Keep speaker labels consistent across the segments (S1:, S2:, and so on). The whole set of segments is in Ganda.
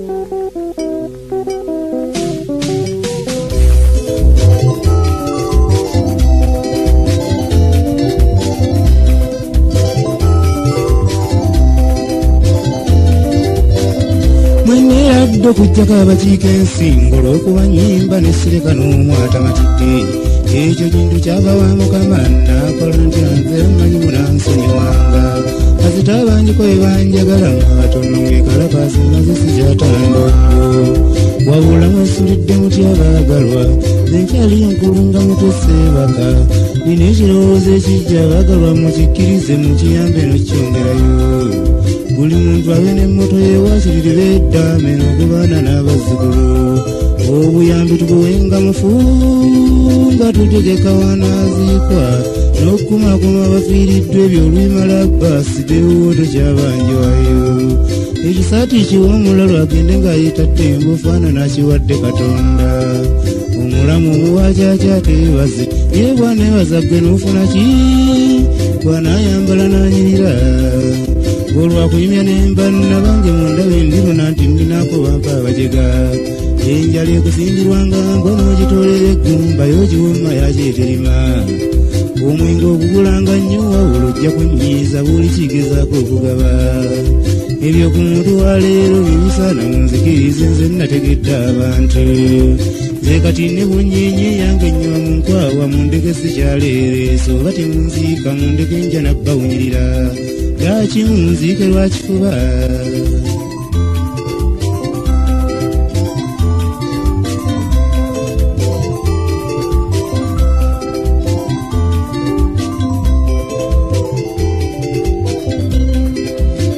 S1: Mwenyeradde okujjako abakiika ensingo olw'okubanyimba n'esireka n'omwata matidde ekyo kintu kyava wa Mukama nakola ntya nze mmanyi munansonyiwanga kasita abanjiko ebanjagala mwatono ngekalapasi maze sikyatandongo wabula mwesulidde mutya baagalwa nenkyaliyo nkulu nga muteseebaka nina ekirowoozo ekijja abaagalwa mukikkirize mukiyambe nokyongerayo buli muntu abe n'emmoto yewakiririra eddaame n'okubaana n'abazzukulu obuyambi tubuwenga mufu nga tutegeka wanaaziikwa n'okukumakuma abafiiriddwa ebyo olwimala bbaasi tewoto kyabanjwayo ekisaati kiw'omulalo agende ng'ayitadde embufaanana akiwadde Katonda omulamu omuwakyakyateebaze ye bwaneebaza ggwe n'ofuna ki bw'anaayambala n'anyirira olwakuyimya nemba nabange mundaba endiruna nti ndinaako bampa abajega enjala ekusimbirwanga mbo n'ogitolera eggumba y'ogiwemma yakyeterima omwenge ogugulanga nnyo wawula ojja kunnyiiza buli kigezaako okugaba ebyo ku muntu wa leero bibisaana munzikirize nze nategedde abantu nze kati ne bunnyeenye yange ennyuma mu nkwawa mundeke sikyaleereeso oba temunziika mundeke nja nabbawunyirira lwaki munziike lwakifuba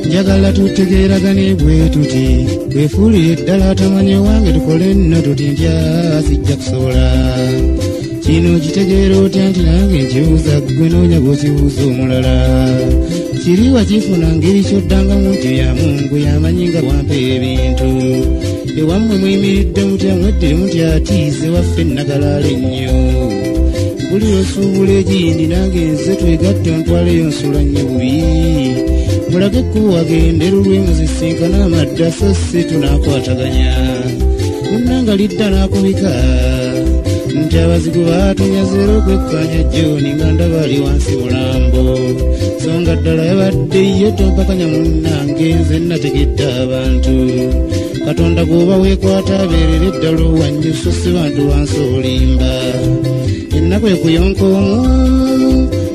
S1: njagala tutegeeragane bwe tuti twefuulire ddala atamanye wange tukole nno tuti ntya sijja kusobola kino kitegeera otya nti nange nkibuuza ggwe noonya bw'okibuuza omulala kiri wakifuna ngeri kyoddangamu nti ya Mungu yamanyi nga wampa ebintu ewammwe muyimiridde mutya mweddire mutya atiize waffe nagalaala ennyo buli osuubula egindi nange nze twegatte ontwaleyo nsula nnyo bubi mulage ekkubo wagendera olw'emuzisinkana amadda so si tunaakwataganya munnanga lidda n'akubika nti abazigu baatunyazeera okwekkaanya John nga ndaba ali wansi mulambo songa ddala yabadde ye tompakanya munnange nze nategedde abantu Katonda gwoba weekwata abeerera eddala owannyo so si bantu wansi olimba ennaku ekuyonka omu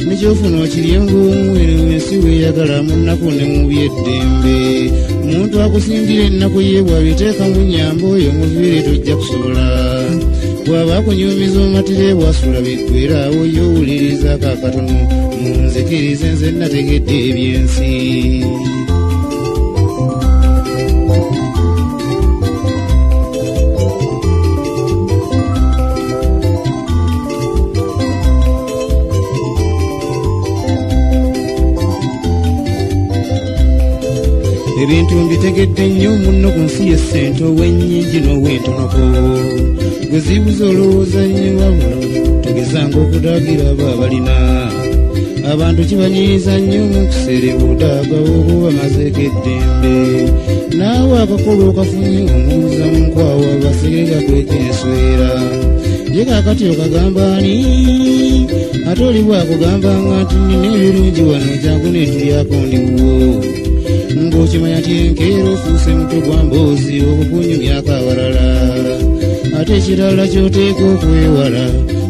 S1: nekyofuna okirya ng'omu eno ensi weeyagala mu nnaku ne mu byeddembe omuntu akusingira ennaku ye bw'abiteeka mu nnyamba oyo muviire tojja kusobola bw'aba akunyumiza omatire bw'asula biggweraawo y'owulirizaako akatono munzikirize nze nategedde ebyensi ebintu mbitegedde nnyo munno ku nsi y'essente ow'ennyingi n'ow'entonoko gwe zibuza olowooza nnyo wabula tugezanga okudaagira abo abalina abantu kibanyiiza nnyo mu kuserebuudaaga oba bamazeeko eddembe naawe akakola okafunye omubuuza mu nkwawa baserega kwekenswera ye kaakati okagamba ani ate oli bwakugambanga nti nina ebirungi wano jangu neetulyako ndiwo ng'okimanya ti enkeera ofuuse mutwe gwa mboozi okukunyumyako abalala ate ekirala ky'oteeka okwewala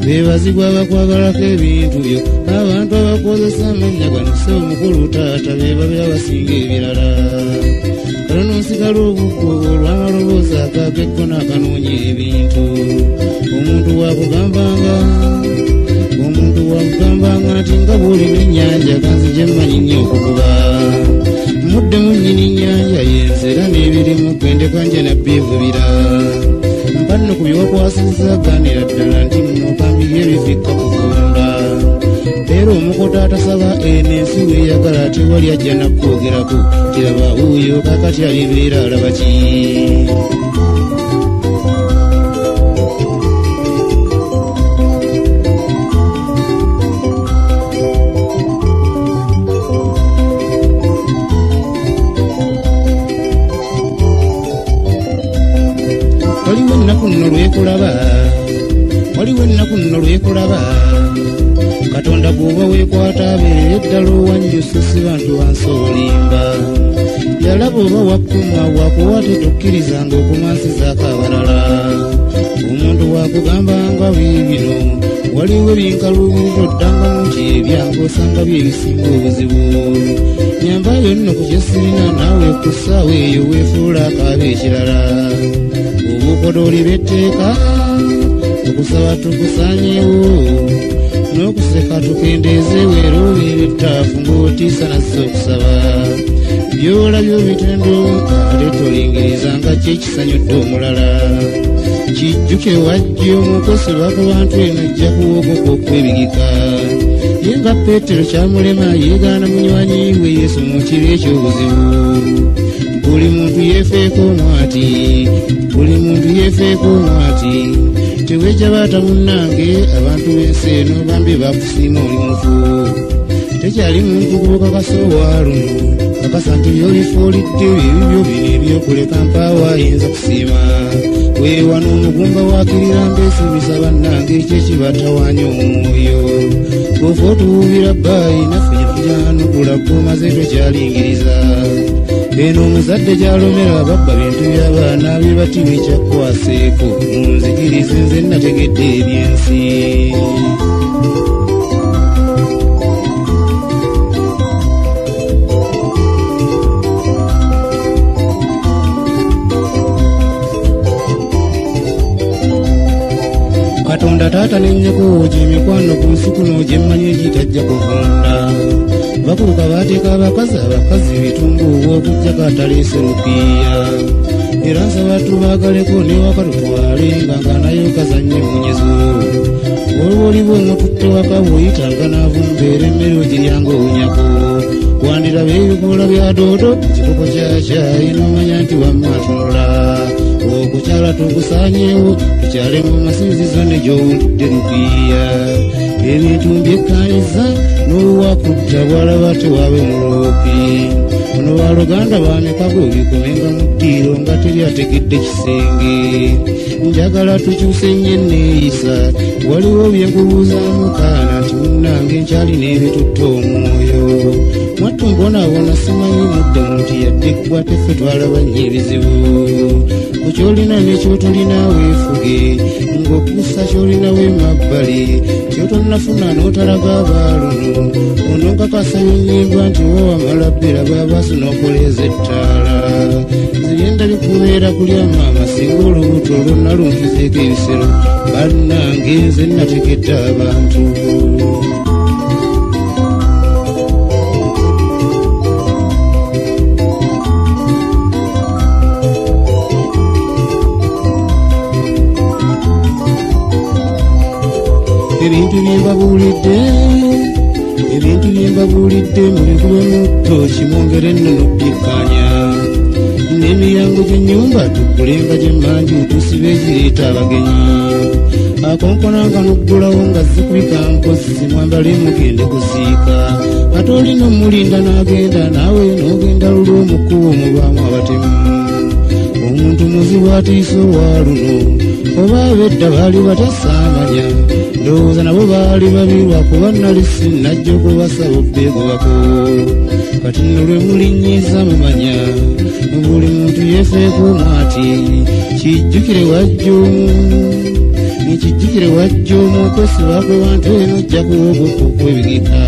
S1: beebazibwa abakwagalako ebintu byo abantu abakozesa amannya gano se omukulu taata be babeera basinga ebirala kalo n'osigala obuggo olw'amaloboozi agaagekko n'akanoonya ebintu omuntu wakugambanga nti nga bw'olina ennyanja ganzije mmanyi nnyo okukuba mudde mu nnyini nnyanja yenzera n'ebirimu gwendeka nje nabbyevubira mpanno ku byokwasizza ganira ddala nti mukambi yebifikka kufunda era omukoto atasaba eno ensi weeyagala tewali ajja nakkwogerako kiraba wuuyo kakati alibeera alaba ki luno lwekulaba Katonda bw'oba weekwata abeerera eddala owanyusa si bantu bansoolimba yalaba oba wakkuma bwakuwate tokkirizanga okumansizaako abalala omuntu bwakugamba nga biibino waliwo ebinkaluubirira oddangamu nti ebyange osanga byebisinga obuzibu nyambayo nno ku kyesirina naawe ku ssaawa eyo weefuula akaaba ekirala obukodo olibetteeka okusaba tukusaanyeewo n'okuseka tukendeeze weera obeera ettaafu ng'otiisa nasse okusaba byolabyo bitendo ate tolingiriza nga kyekisanyudde omulala kijjuke wajja omukosebwa ku bantu eno ejja kuwogoka okwebigika ye nga Peetero kyamulema yeegaana munywanyi we Yesu mu kiro eky'obuzibu buli muntu yeefeeko omwati buli muntu yeefeeko omwati tewejja baata munnange abantu b'ensi eno bambi bakusiima oli mufu tekyali muntu kubukakasowa luno kakasa nti byolifuulidde byebibyo bino ebyokuleka mpaawo ayinza kusiima weewano omugumba wakirira mbeesibisa bannange ekyekibatawaanya omwoyo ofa otuwuubira bbaayi naffe gyetujanukula bwomaze tokyalingiriza eno omuzadde gyalomera ababba bintu by'abaana bibati bikyakwaseeko munzikirize nze nategedde ebyensi Katonda taata n'ennyoko gy'emikwano ku nsi kuno gye mmanyi egitajja kuvunda bakuuka baateeka abakazi bitumbuuwa okujja kataleese lupiiya era nsaba tubaagaleko newaka tutwale nga nayo kazannye munyezo olwo oliba omututte waka bw'oyitanga n'avumbeera emmere ogiryanga owunyako wandiraba ebikoola bya doodo kikopo kya caayi n'omanya nti wamma atunula okukyala tukusaanyeewo tukyale mu masinzizo ne gy'owulidde lupiiya ebintu mbyekkaanyiza n'oluwakutta bwalaba tewaabe muloopi ono baluganda bamikago bikomenga mu ddiiro nga teri ategedde kisenge njagala tukyuse nnyo enneeyisa waliwo byenkubuuzaamu kaana nti munnange nkyalina ebitutta omwoyo mwattu mbonaabona simanyi mudde muntu yadde ggwa teffe twalaba nnyo ebizibu ku kyolina nekyotolina weefuge ng'okuusa kyolinawo emabbali kyotonnafuna n'otalaga abaaluno ono nkakasa byonnyimba nti wo wamala bbera baabaasi n'okoleeza ettaala ziryenda likubeera kulya maama singa olubuto olwonna lunkizeeko ebisero bannange nze nategedde abantu ebintu byembabuulidde mubikube mutto kimwongere nno n'obbikkaanya n'emiryango gy'ennyumba tukkulenga gy'emmanju tusibe egireeta abagenyi akonkonanga n'oggulawo nga zikubika mpozi mwambale mugende kuziika ate olina omulinda n'agenda naawe n'ogenda luli omukkubo mubaamu abatemu omuntu muzibu atiisa owa luno oba ab'edda baali batasaamanya ndowooza nabo baali babirwa kuba nali sinnajja okubasaba obbeegobako kati nno lwe mulinnyiza mumanya buli muntu yeefeeko omwati kijjukire wajja omu okwesibwa kwe bantu eno ojja kuwogoka okwebigika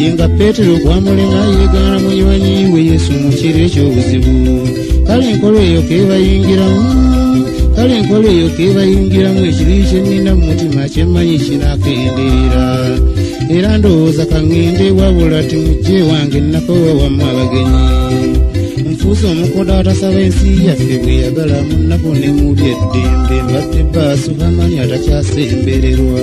S1: ye nga Peetero kwamulema yeegaana munywanyi we Yesu mu kiro eky'obuzibu kale enkola eyo kebayingiramu ekiri kyennina mu mutima kyemmanyi kinaakendeera era ndowooza kaŋŋende wabula timujje wange nnakowa wamma abagenyi nfuuse omukodo atasaba ensi yaffe bwe yagala munnako ne muli eddembe mbadde baaso bamanyi atakyasembererwa